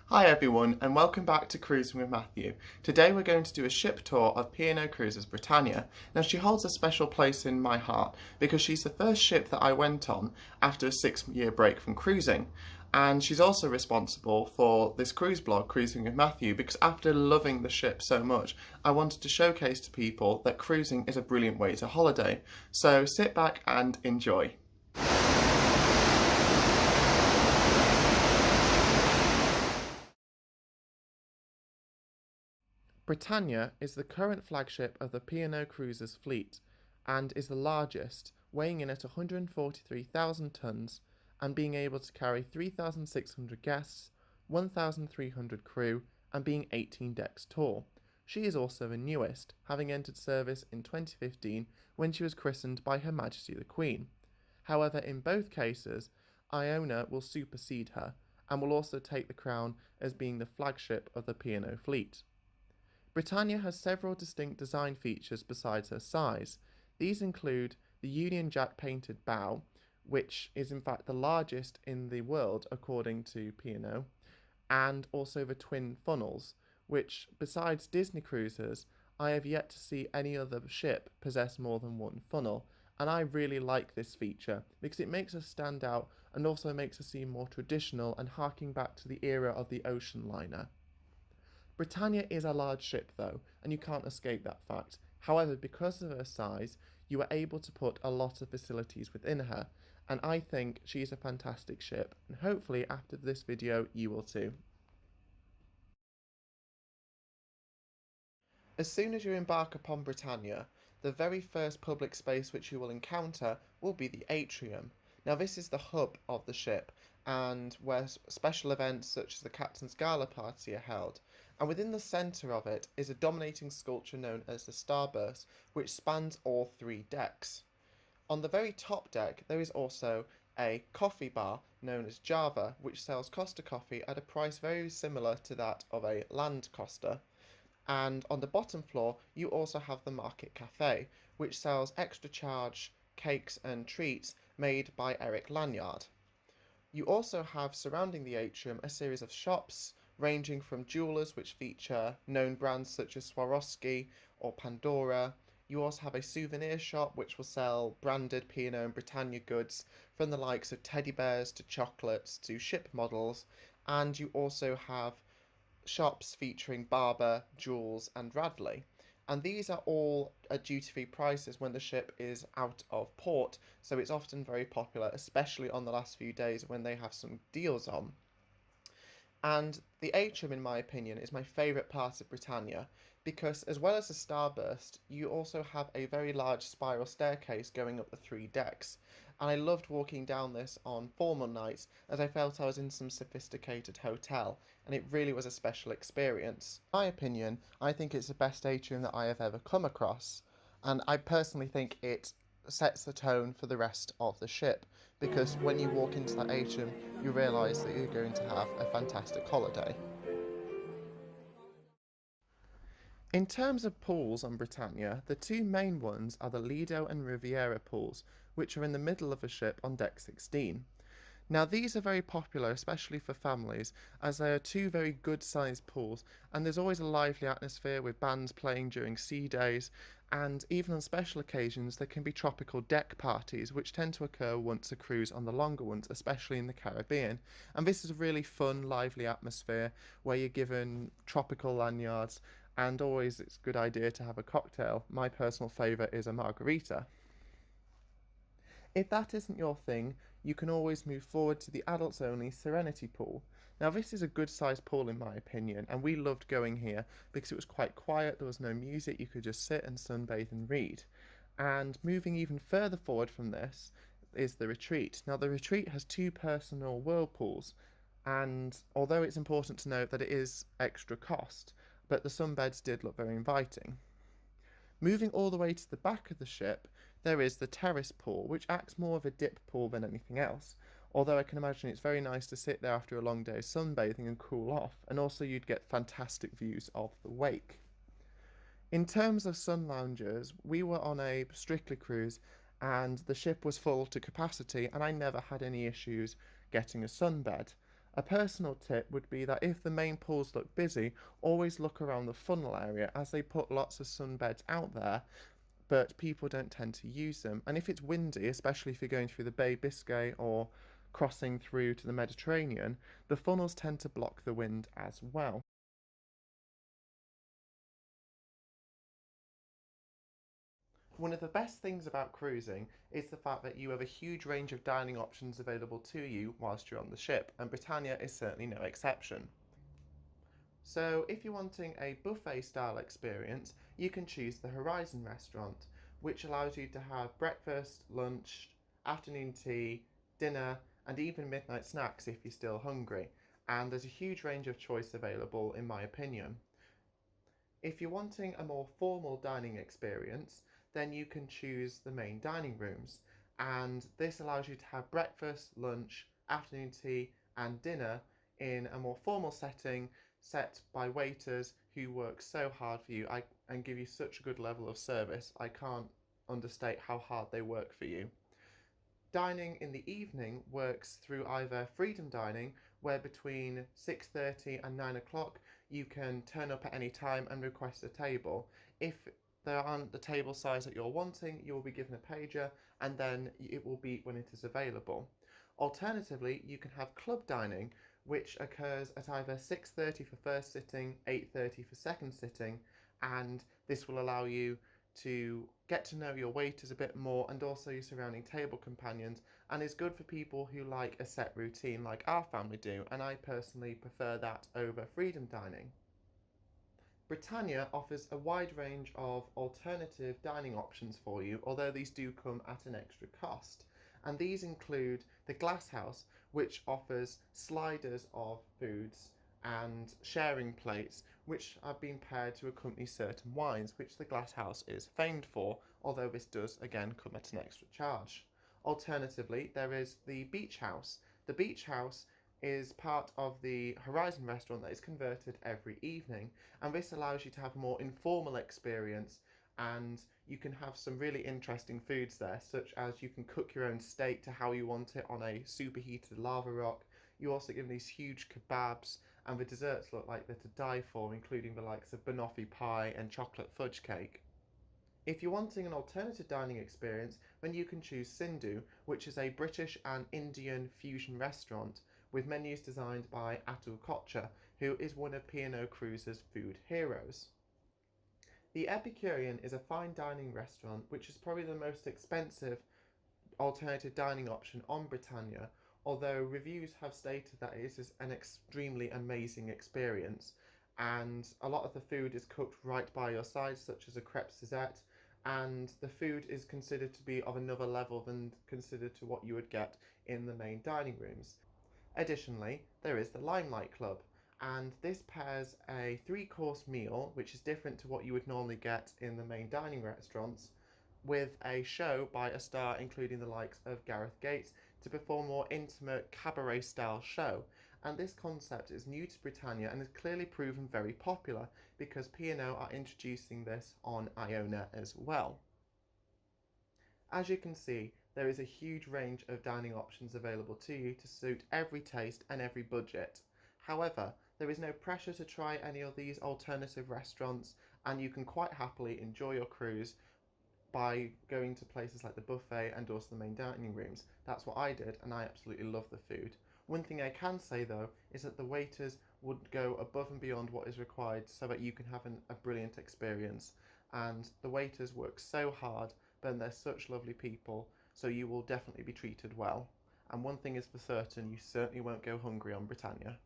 Hi everyone and welcome back to Cruising with Matthew. Today we're going to do a ship tour of P&O Britannia. Now she holds a special place in my heart because she's the first ship that I went on after a 6-year break from cruising. And she's also responsible for this cruise blog, Cruising with Matthew, because after loving the ship so much, I wanted to showcase to people that cruising is a brilliant way to holiday. So sit back and enjoy. Britannia is the current flagship of the P&O Cruises fleet and is the largest, weighing in at 143,000 tonnes and being able to carry 3,600 guests, 1,300 crew and being 18 decks tall. She is also the newest, having entered service in 2015 when she was christened by Her Majesty the Queen. However, in both cases, Iona will supersede her and will also take the crown as being the flagship of the P&O fleet. Britannia has several distinct design features besides her size. These include the Union Jack painted bow, which is in fact the largest in the world according to P&O, and also the twin funnels, which besides Disney cruisers, I have yet to see any other ship possess more than one funnel, and I really like this feature because it makes us stand out and also makes us seem more traditional and harking back to the era of the ocean liner. Britannia is a large ship though, and you can't escape that fact. However, because of her size, you are able to put a lot of facilities within her, and I think she is a fantastic ship, and hopefully after this video you will too. As soon as you embark upon Britannia, the very first public space which you will encounter will be the Atrium. Now this is the hub of the ship, and where special events such as the Captain's Gala party are held. And within the centre of it is a dominating sculpture known as the Starburst, which spans all 3 decks. On the very top deck there is also a coffee bar known as Java, which sells Costa coffee at a price very similar to that of a land Costa. And on the bottom floor you also have the Market Cafe, which sells extra charge cakes and treats made by Eric Lanyard. You also have surrounding the atrium a series of shops ranging from jewellers which feature known brands such as Swarovski or Pandora. You also have a souvenir shop which will sell branded P&O and Britannia goods from the likes of teddy bears to chocolates to ship models, and you also have shops featuring Barber, Jules and Radley. And these are all at duty-free prices when the ship is out of port, so it's often very popular, especially on the last few days when they have some deals on. And the atrium, in my opinion, is my favourite part of Britannia because, as well as the Starburst, you also have a very large spiral staircase going up the 3 decks. And I loved walking down this on formal nights as I felt I was in some sophisticated hotel, and it really was a special experience. In my opinion, I think it's the best atrium that I have ever come across, and I personally think it sets the tone for the rest of the ship, because when you walk into that atrium you realise that you're going to have a fantastic holiday. In terms of pools on Britannia, the 2 main ones are the Lido and Riviera pools, which are in the middle of the ship on deck 16. Now these are very popular, especially for families, as they are 2 very good sized pools, and there's always a lively atmosphere with bands playing during sea days, and even on special occasions there can be tropical deck parties which tend to occur once a cruise on the longer ones, especially in the Caribbean. And this is a really fun, lively atmosphere where you're given tropical lanyards, and always it's a good idea to have a cocktail. My personal favourite is a margarita. If that isn't your thing, you can always move forward to the adults only Serenity Pool. Now this is a good sized pool in my opinion, and we loved going here because it was quite quiet, there was no music, you could just sit and sunbathe and read. And moving even further forward from this is the Retreat. Now the Retreat has 2 personal whirlpools, and although it's important to note that it is extra cost, but the sunbeds did look very inviting. Moving all the way to the back of the ship, there is the terrace pool, which acts more of a dip pool than anything else, although I can imagine it's very nice to sit there after a long day of sunbathing and cool off, and also you'd get fantastic views of the wake. In terms of sun loungers, we were on a Strictly cruise and the ship was full to capacity and I never had any issues getting a sunbed. A personal tip would be that if the main pools look busy, always look around the funnel area as they put lots of sunbeds out there, but people don't tend to use them. And if it's windy, especially if you're going through the Bay Biscay or crossing through to the Mediterranean, the funnels tend to block the wind as well. One of the best things about cruising is the fact that you have a huge range of dining options available to you whilst you're on the ship, and Britannia is certainly no exception. So, if you're wanting a buffet style experience, you can choose the Horizon restaurant, which allows you to have breakfast, lunch, afternoon tea, dinner, and even midnight snacks if you're still hungry. And there's a huge range of choice available, in my opinion. If you're wanting a more formal dining experience, then you can choose the main dining rooms, and this allows you to have breakfast, lunch, afternoon tea, and dinner in a more formal setting set by waiters who work so hard for you and give you such a good level of service. I can't understate how hard they work for you. Dining in the evening works through either freedom dining, where between 6:30 and 9 o'clock you can turn up at any time and request a table. If there aren't the table size that you're wanting, you will be given a pager and then it will beep when it is available. Alternatively, you can have club dining, which occurs at either 6:30 for first sitting, 8:30 for second sitting, and this will allow you to get to know your waiters a bit more and also your surrounding table companions, and is good for people who like a set routine like our family do, and I personally prefer that over freedom dining. Britannia offers a wide range of alternative dining options for you, although these do come at an extra cost. And these include the Glass House, which offers sliders of foods and sharing plates, which have been paired to accompany certain wines, which the Glass House is famed for, although this does again come at an extra charge. Alternatively, there is the Beach House. The Beach House is part of the Horizon restaurant that is converted every evening, and this allows you to have a more informal experience, and you can have some really interesting foods there, such as you can cook your own steak to how you want it on a superheated lava rock. You also get these huge kebabs, and the desserts look like they're to die for, including the likes of banoffee pie and chocolate fudge cake. If you're wanting an alternative dining experience, then you can choose Sindhu, which is a British and Indian fusion restaurant with menus designed by Atul Kochhar, who is one of P&O Cruises' food heroes. The Epicurean is a fine dining restaurant which is probably the most expensive alternative dining option on Britannia, although reviews have stated that it is an extremely amazing experience, and a lot of the food is cooked right by your side, such as a crepe Suzette, and the food is considered to be of another level than considered to what you would get in the main dining rooms. Additionally, there is the Limelight Club, and this pairs a three-course meal, which is different to what you would normally get in the main dining restaurants, with a show by a star including the likes of Gareth Gates to perform a more intimate cabaret style show. And this concept is new to Britannia and has clearly proven very popular because P&O are introducing this on Iona as well. As you can see, there is a huge range of dining options available to you to suit every taste and every budget. However, there is no pressure to try any of these alternative restaurants, and you can quite happily enjoy your cruise by going to places like the buffet and also the main dining rooms. That's what I did, and I absolutely love the food. One thing I can say though is that the waiters would go above and beyond what is required so that you can have a brilliant experience. And the waiters work so hard, but they're such lovely people, so you will definitely be treated well. And one thing is for certain, you certainly won't go hungry on Britannia.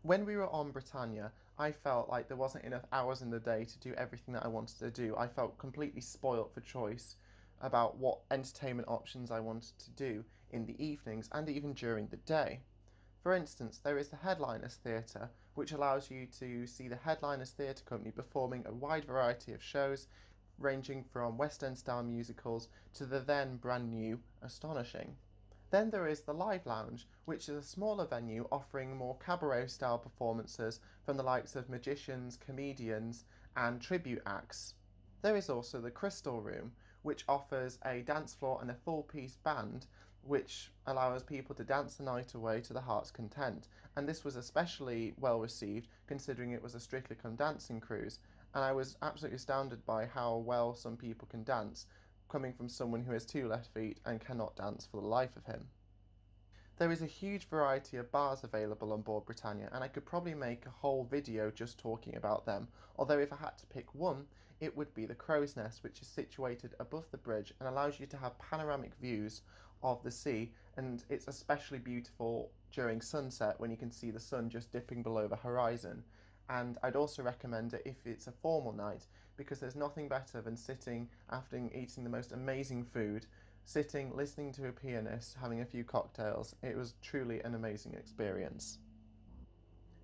When we were on Britannia, I felt like there wasn't enough hours in the day to do everything that I wanted to do. I felt completely spoilt for choice about what entertainment options I wanted to do in the evenings and even during the day. For instance, there is the Headliners Theatre, which allows you to see the Headliners Theatre Company performing a wide variety of shows, ranging from West End style musicals to the then brand new Astonishing. Then there is the Live Lounge, which is a smaller venue offering more cabaret style performances from the likes of magicians, comedians, and tribute acts. There is also the Crystal Room, which offers a dance floor and a full-piece band which allows people to dance the night away to the heart's content. And this was especially well received considering it was a Strictly Come Dancing cruise, and I was absolutely astounded by how well some people can dance, coming from someone who has two left feet and cannot dance for the life of him. There is a huge variety of bars available on board Britannia, and I could probably make a whole video just talking about them, although if I had to pick one, it would be the Crow's Nest, which is situated above the bridge and allows you to have panoramic views of the sea, and it's especially beautiful during sunset when you can see the sun just dipping below the horizon. And I'd also recommend it if it's a formal night, because there's nothing better than sitting after eating the most amazing food, sitting, listening to a pianist, having a few cocktails. It was truly an amazing experience.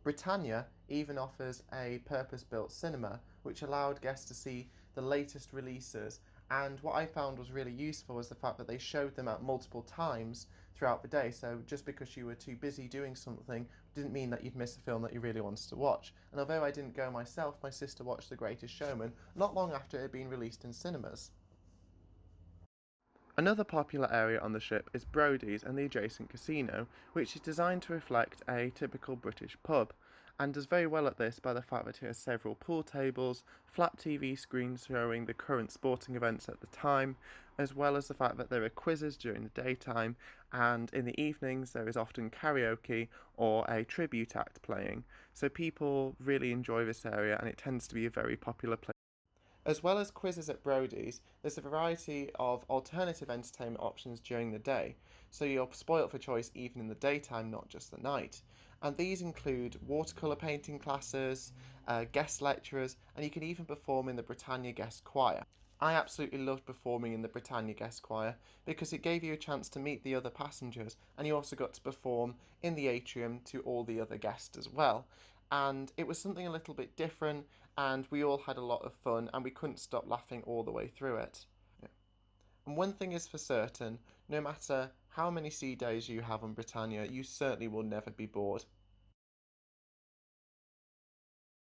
Britannia even offers a purpose-built cinema, which allowed guests to see the latest releases. And what I found was really useful was the fact that they showed them at multiple times throughout the day. So just because you were too busy doing something didn't mean that you'd miss a film that you really wanted to watch. And although I didn't go myself, my sister watched The Greatest Showman not long after it had been released in cinemas. Another popular area on the ship is Brodie's and the adjacent casino, which is designed to reflect a typical British pub, and does very well at this by the fact that it has several pool tables, flat TV screens showing the current sporting events at the time, as well as the fact that there are quizzes during the daytime, and in the evenings there is often karaoke or a tribute act playing. So people really enjoy this area, and it tends to be a very popular place. As well as quizzes at Brodie's, there's a variety of alternative entertainment options during the day, so you're spoilt for choice even in the daytime, not just the night. And these include watercolour painting classes, guest lecturers, and you can even perform in the Britannia Guest Choir. I absolutely loved performing in the Britannia Guest Choir because it gave you a chance to meet the other passengers, and you also got to perform in the atrium to all the other guests as well. And it was something a little bit different, and we all had a lot of fun, and we couldn't stop laughing all the way through it. Yeah. And one thing is for certain, no matter how many sea days you have on Britannia, you certainly will never be bored.